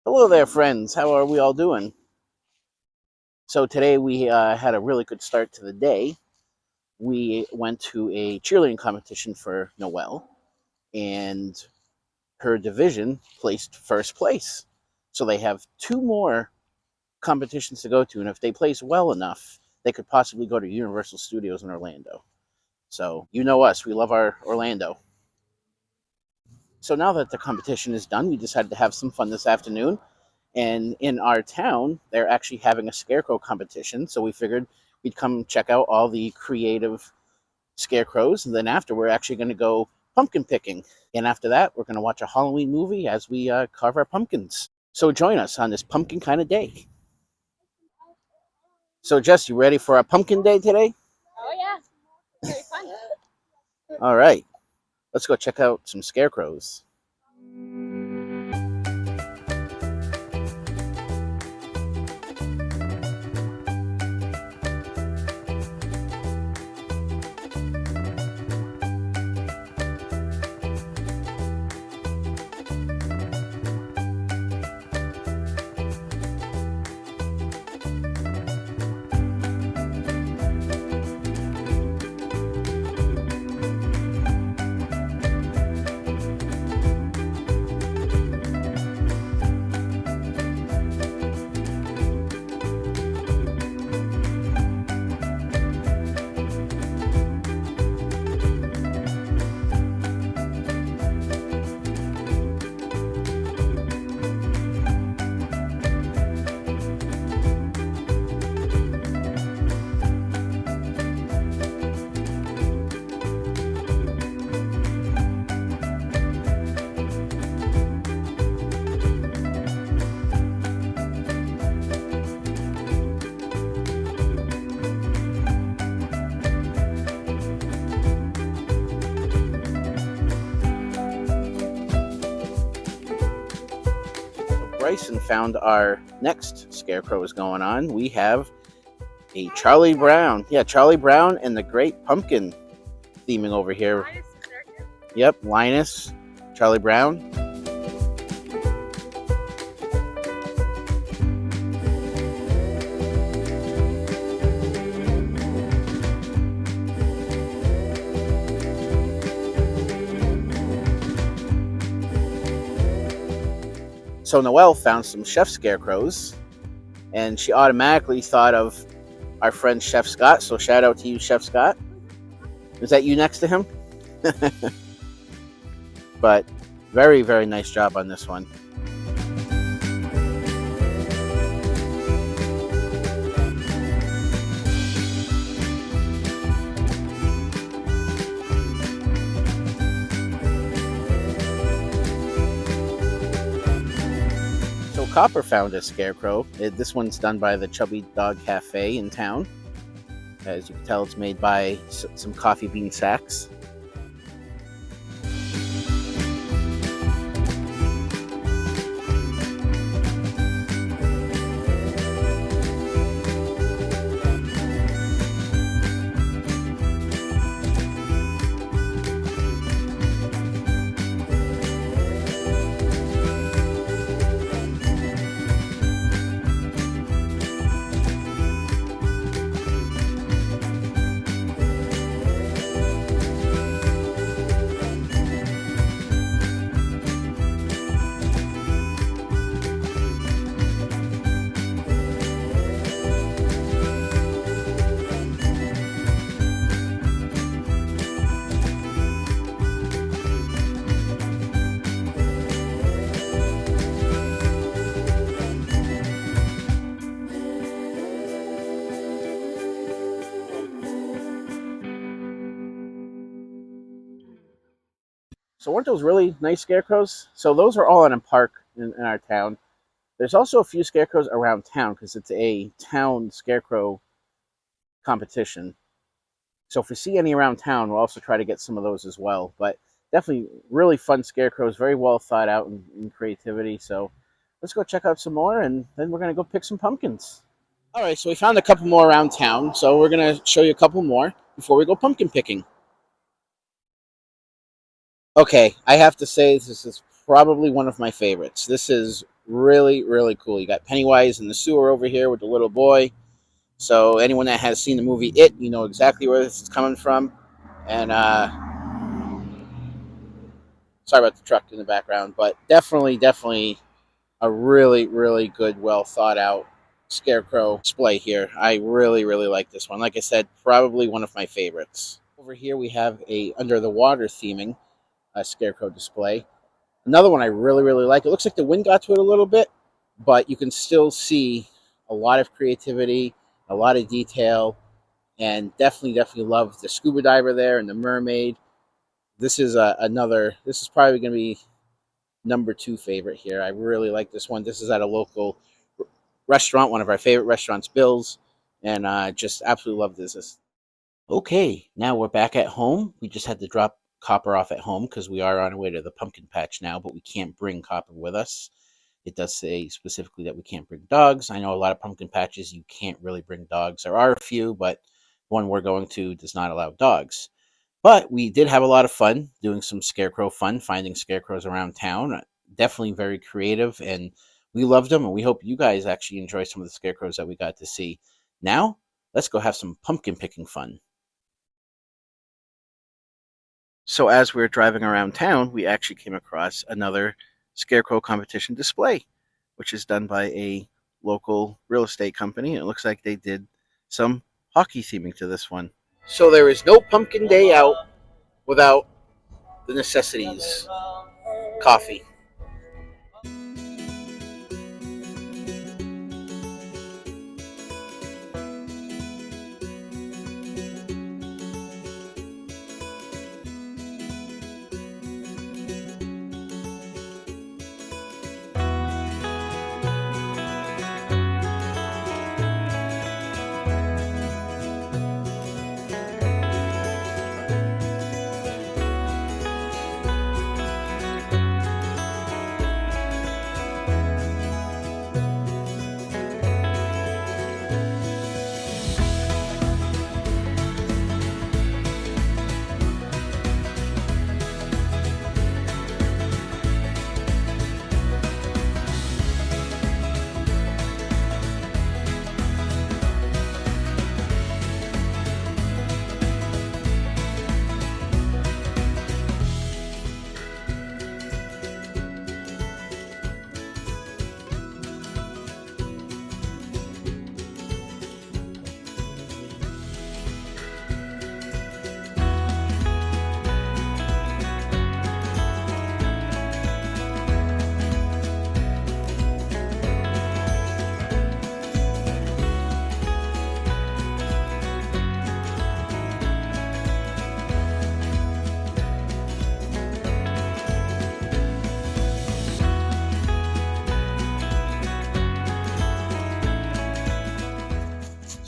Hello there, friends. How are we all doing? So today we had a really good start to the day. We went to a cheerleading competition for Noelle, and her division placed first place. So they have two more competitions to go to, and if they place well enough, they could possibly go to Universal Studios in Orlando. So you know us, we love our Orlando. So now that the competition is done, we decided to have some fun this afternoon. And in our town, they're actually having a scarecrow competition. So we figured we'd come check out all the creative scarecrows. And then after, we're actually going to go pumpkin picking. And after that, we're going to watch a Halloween movie as we carve our pumpkins. So join us on this pumpkin kind of day. So, Jess, you ready for our pumpkin day today? Oh yeah, very fun. All right, let's go check out some scarecrows. Bryson found our next scarecrows going on. We have a Charlie Brown. Yeah, Charlie Brown and the Great Pumpkin theming over here. Yep, Linus, Charlie Brown. So Noelle found some chef scarecrows, and she automatically thought of our friend Chef Scott. So shout out to you, Chef Scott. Is that you next to him? But very, very nice job on this one. So Copper found a scarecrow. This one's done by the Chubby Dog Cafe in town. As you can tell, it's made by some coffee bean sacks. So weren't those really nice scarecrows? So those are all in a park in our town. There's also a few scarecrows around town because it's a town scarecrow competition. So if we see any around town, we'll also try to get some of those as well. But definitely really fun scarecrows, very well thought out in creativity. So let's go check out some more, and then we're going to go pick some pumpkins. All right, so we found a couple more around town. So we're going to show you a couple more before we go pumpkin picking. Okay, I have to say this is probably one of my favorites. This is Really, really cool. You got Pennywise in the sewer over here with the little boy. So anyone that has seen the movie It, you know exactly where this is coming from. And sorry about the truck in the background, but definitely a really, really good, well thought out scarecrow display here. I really, really like this one. Like I said, probably one of my favorites. Over here we have a under the water theming scarecrow display. Another one I really, really like. It looks like the wind got to it a little bit, but you can still see a lot of creativity, a lot of detail, and definitely love the scuba diver there and the mermaid. This is another. This is probably going to be number two favorite here. I really like this one. This is at a local restaurant, one of our favorite restaurants, Bill's, and just absolutely love this. Okay, now we're back at home. We just had to drop Copper off at home because we are on our way to the pumpkin patch now, but we can't bring Copper with us. It does say specifically that we can't bring dogs. I know a lot of pumpkin patches you can't really bring dogs. There are a few, but one we're going to does not allow dogs. But we did have a lot of fun doing some scarecrow fun, finding scarecrows around town. Definitely very creative, and we loved them, and we hope you guys actually enjoy some of the scarecrows that we got to see. Now, let's go have some pumpkin picking fun. So as we were driving around town, we actually came across another scarecrow competition display, which is done by a local real estate company. It looks like they did some hockey theming to this one. So there is no pumpkin day out without the necessities. Coffee.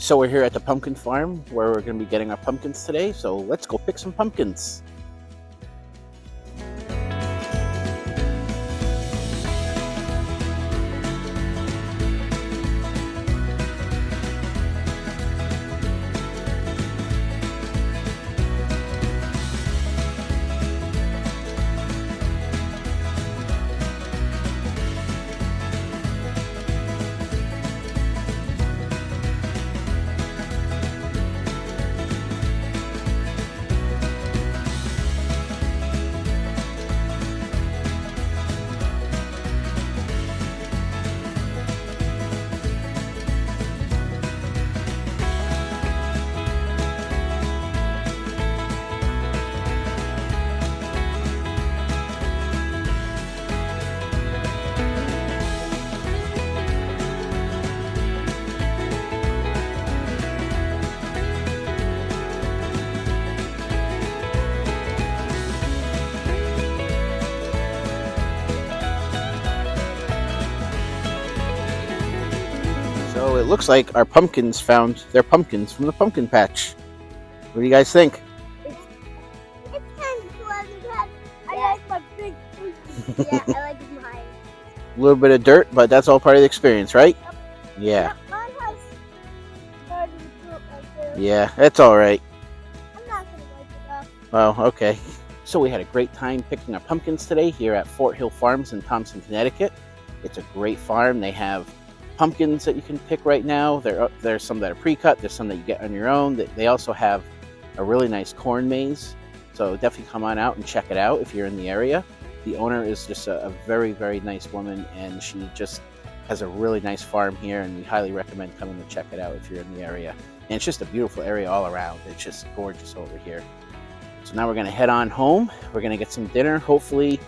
So we're here at the pumpkin farm where we're going to be getting our pumpkins today. So let's go pick some pumpkins. So it looks like our pumpkins found their pumpkins from the pumpkin patch. What do you guys think? It's kind of cool because I like my big pumpkin. Yeah, I like mine. A little bit of dirt, but that's all part of the experience, right? Yeah. Mine has part of the fruit right there. Yeah, that's all right. I'm not going to wipe it off. Well, okay. So we had a great time picking our pumpkins today here at Fort Hill Farms in Thompson, Connecticut. It's a great farm. They have pumpkins that you can pick right now. There's some that are pre-cut. There's some that you get on your own. They also have a really nice corn maze. So definitely come on out and check it out if you're in the area. The owner is just a very, very nice woman, and she just has a really nice farm here, and we highly recommend coming to check it out if you're in the area. And it's just a beautiful area all around. It's just gorgeous over here. So now we're gonna head on home. We're gonna get some dinner. Hopefully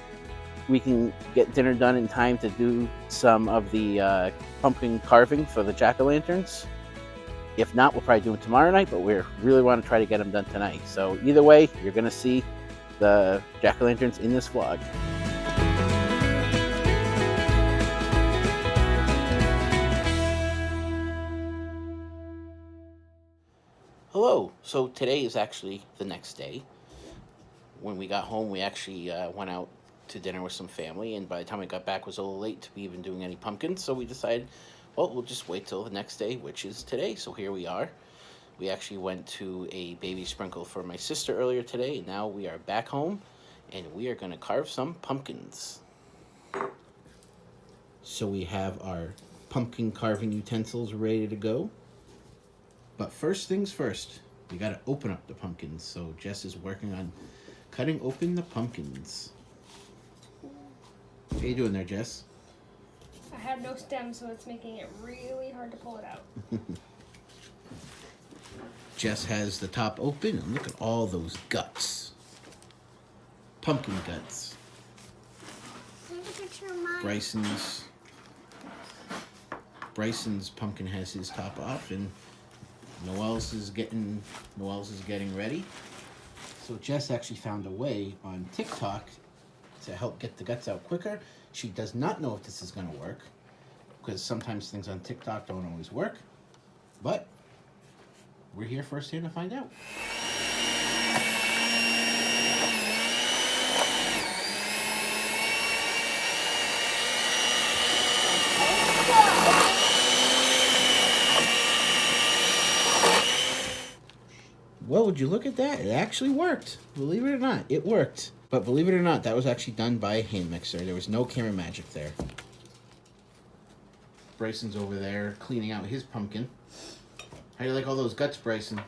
we can get dinner done in time to do some of the pumpkin carving for the jack-o'-lanterns. If not, we'll probably do them tomorrow night, but we really want to try to get them done tonight. So either way, you're gonna see the jack-o'-lanterns in this vlog. Hello. So today is actually the next day. When we got home, we actually went out to dinner with some family, and by the time we got back, it was a little late to be even doing any pumpkins. So we decided, well, we'll just wait till the next day, which is today. So here we are. We actually went to a baby sprinkle for my sister earlier today, and now we are back home, and we are going to carve some pumpkins. So we have our pumpkin carving utensils ready to go. But first things first, we got to open up the pumpkins. So Jess is working on cutting open the pumpkins. How you doing there, Jess? I have no stem, so it's making it really hard to pull it out. Jess has the top open, and look at all those guts. Pumpkin guts. Take a picture of mine. Bryson's pumpkin has his top off, and Noelle's is getting ready. So Jess actually found a way on TikTok to help get the guts out quicker. She does not know if this is going to work, because sometimes things on TikTok don't always work, but we're here firsthand to find out. Well, would you look at that? It actually worked. Believe it or not, it worked. But believe it or not, that was actually done by a hand mixer. There was no camera magic there. Bryson's over there cleaning out his pumpkin. How do you like all those guts, Bryson?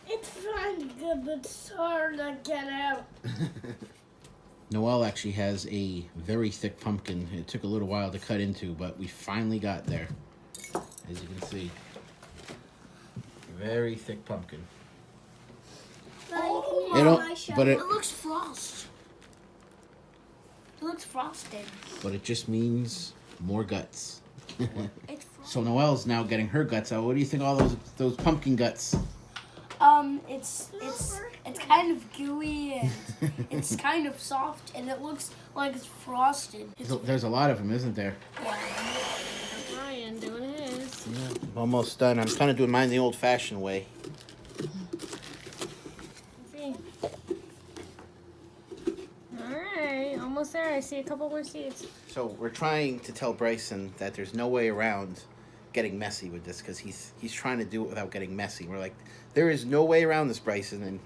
It's fun, good, but it's hard to get out. Noelle actually has a very thick pumpkin. It took a little while to cut into, but we finally got there. As you can see. Very thick pumpkin. It looks frosted. It looks frosted. But it just means more guts. It's So Noelle's now getting her guts out. What do you think of all those pumpkin guts? It's kind of gooey and it's kind of soft and it looks like it's frosted. There's a lot of them, isn't there? Ryan doing his. Yeah, I'm almost done. I'm kind of doing mine the old-fashioned way. See. All right, almost there. I see a couple more seeds. So we're trying to tell Bryson that there's no way around getting messy with this, because he's trying to do it without getting messy. We're like, there is no way around this, Bryson, and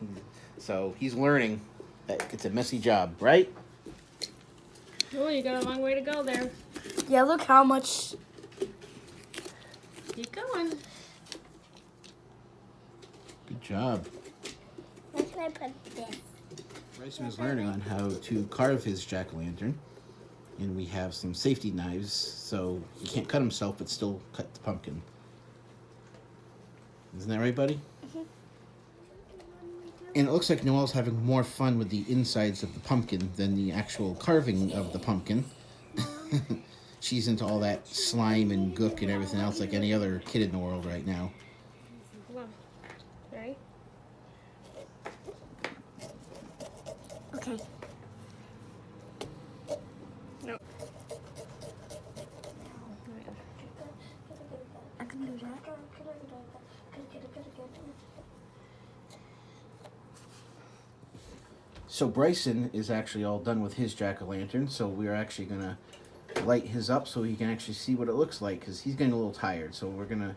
so he's learning that it's a messy job, right? Oh, you got a long way to go there. Yeah, look how much. Keep going. Good job. Where can I put this? Bryson is learning on how to carve his jack-o'-lantern, and we have some safety knives, so he can't cut himself, but still cut the pumpkin. Isn't that right, buddy? Mm-hmm. And it looks like Noelle's having more fun with the insides of the pumpkin than the actual carving of the pumpkin. She's into all that slime and gook and everything else like any other kid in the world right now. Come on. Ready? Okay. No. I can do that. So Bryson is actually all done with his jack-o'-lantern, so we're actually going to light his up so he can actually see what it looks like, because he's getting a little tired, so we're going to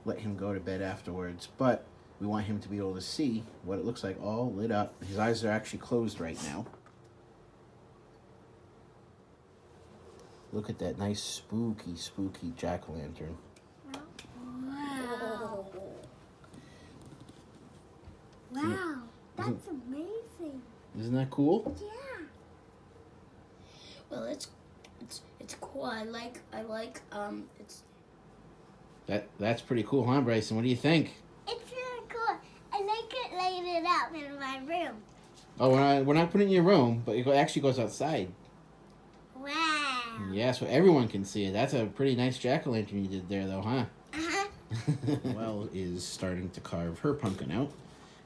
let him go to bed afterwards. But we want him to be able to see what it looks like all lit up. His eyes are actually closed right now. Look at that nice spooky jack-o'-lantern. Wow. Wow. That's amazing. Isn't that cool? Yeah. Well, it's cool. I like it's That's pretty cool, huh, Bryson? What do you think? It's really cool. I like it laid it out in my room. Oh, we're not putting it in your room, but it actually goes outside. Wow. Yeah, so everyone can see it. That's a pretty nice jack-o'-lantern you did there, though, huh? Uh-huh. Noelle is starting to carve her pumpkin out,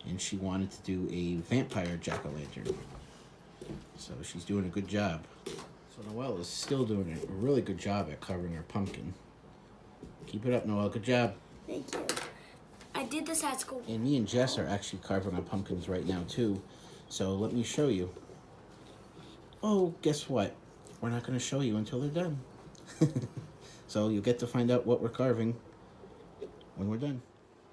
and she wanted to do a vampire jack-o'-lantern. So she's doing a good job. So Noelle is still doing a really good job at carving her pumpkin. Keep it up, Noelle. Good job. Thank you. I did this at school. And me and Jess are actually carving our pumpkins right now, too. So let me show you. Oh, guess what? We're not going to show you until they're done. So you'll get to find out what we're carving when we're done.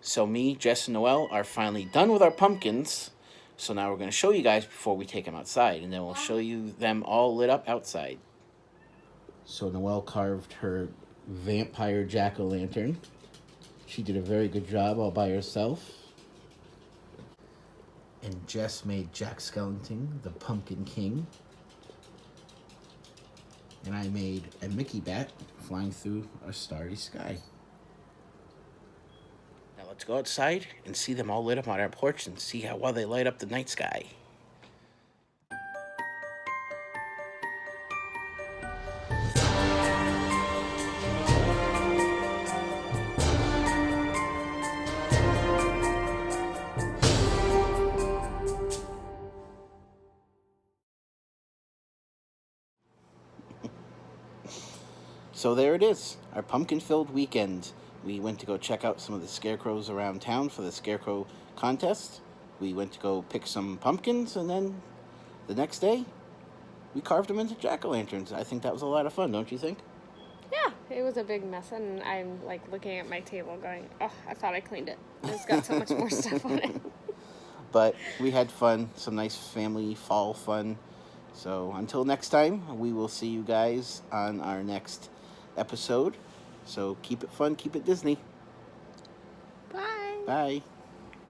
So me, Jess, and Noelle are finally done with our pumpkins. So now we're going to show you guys before we take them outside. And then we'll show you them all lit up outside. So Noelle carved her vampire jack-o'-lantern. She did a very good job all by herself. And Jess made Jack Skellington, the Pumpkin King. And I made a Mickey bat flying through a starry sky. Now let's go outside and see them all lit up on our porch and see how well they light up the night sky. So there it is, our pumpkin-filled weekend. We went to go check out some of the scarecrows around town for the scarecrow contest. We went to go pick some pumpkins, and then the next day, we carved them into jack-o'-lanterns. I think that was a lot of fun, don't you think? Yeah, it was a big mess, and I'm like looking at my table going, oh, I thought I cleaned it. It's got so much more stuff on it. But we had fun, some nice family fall fun. So until next time, we will see you guys on our next episode. So keep it fun, keep it Disney. Bye. Bye.